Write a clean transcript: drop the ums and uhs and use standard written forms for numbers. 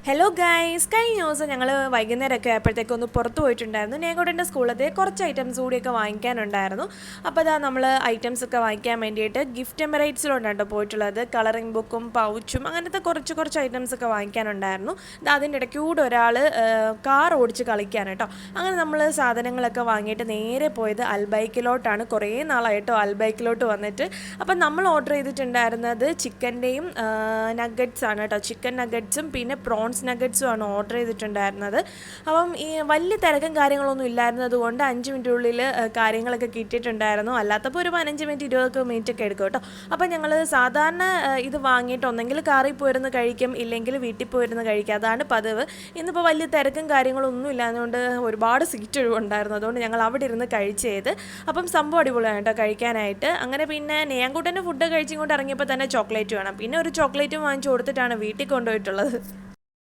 Hello guys, കഴിഞ്ഞ ദിവസം ഞങ്ങൾ വൈകുന്നേരമൊക്കെ ആയപ്പോഴത്തേക്ക് ഒന്ന് പുറത്ത് പോയിട്ടുണ്ടായിരുന്നു. നേങ്കോട്ടെ സ്കൂളിലത്തെ കുറച്ച് ഐറ്റംസ് കൂടിയൊക്കെ വാങ്ങിക്കാനുണ്ടായിരുന്നു. അപ്പോൾ അതാ നമ്മൾ ഐറ്റംസ് ഒക്കെ വാങ്ങിക്കാൻ വേണ്ടിയിട്ട് ഗിഫ്റ്റ് എമറേറ്റ്സിലോട്ടാണ് പോയിട്ടുള്ളത്. കളറിംഗ് ബുക്കും പൗച്ചും അങ്ങനത്തെ കുറച്ച് ഐറ്റംസ് ഒക്കെ വാങ്ങിക്കാനുണ്ടായിരുന്നു. അതിൻ്റെ ഇടയ്ക്കൂടെ ഒരാൾ കാർ ഓടിച്ച് കളിക്കാൻ കേട്ടോ. അങ്ങനെ നമ്മൾ സാധനങ്ങളൊക്കെ വാങ്ങിയിട്ട് നേരെ പോയത് അൽബൈക്കിലോട്ടാണ്. കുറേ നാളായിട്ടോ അൽബൈക്കിലോട്ട് വന്നിട്ട്. അപ്പം നമ്മൾ ഓർഡർ ചെയ്തിട്ടുണ്ടായിരുന്നത് ചിക്കൻ്റെയും നഗറ്റ്സ് ആണ് കേട്ടോ. ചിക്കൻ നഗറ്റ്സും പിന്നെ പ്രോൺസ് നഗറ്റ്സും ആണ് ഓർഡർ ചെയ്തിട്ടുണ്ടായിരുന്നത്. അപ്പം ഈ വലിയ തിരക്കും കാര്യങ്ങളൊന്നും ഇല്ലായിരുന്നത് കൊണ്ട് 5 മിനിറ്റിനുള്ളിൽ കാര്യങ്ങളൊക്കെ കിട്ടിയിട്ടുണ്ടായിരുന്നു. അല്ലാത്തപ്പോൾ ഒരു 15 മിനിറ്റ് 20 മിനിറ്റ് ഒക്കെ എടുക്കും കേട്ടോ. അപ്പം ഞങ്ങൾ സാധാരണ ഇത് വാങ്ങിയിട്ട് ഒന്നെങ്കിൽ കാറിൽ പോയിരുന്ന് കഴിക്കും, ഇല്ലെങ്കിൽ വീട്ടിൽ പോയിരുന്ന് കഴിക്കും. അതാണ് പതിവ്. ഇന്നിപ്പോൾ വലിയ തിരക്കും കാര്യങ്ങളൊന്നും ഇല്ലാത്തതുകൊണ്ട് ഒരുപാട് സീറ്റ് ഒഴിവുണ്ടായിരുന്നു. അതുകൊണ്ട് ഞങ്ങൾ അവിടെ ഇരുന്ന് കഴിച്ചത്. അപ്പം സംഭവം അടിപൊളിയാണ് കേട്ടോ കഴിക്കാനായിട്ട്. അങ്ങനെ പിന്നെ നേങ്കൂട്ടൻ്റെ ഫുഡ് കഴിച്ചും കൊണ്ട് ഇറങ്ങിയപ്പോൾ തന്നെ ചോക്ലേറ്റ് വേണം. പിന്നെ ഒരു ചോക്ലേറ്റും വാങ്ങിച്ചു കൊടുത്തിട്ടാണ് വീട്ടിൽ കൊണ്ടുപോയിട്ടുള്ളത്.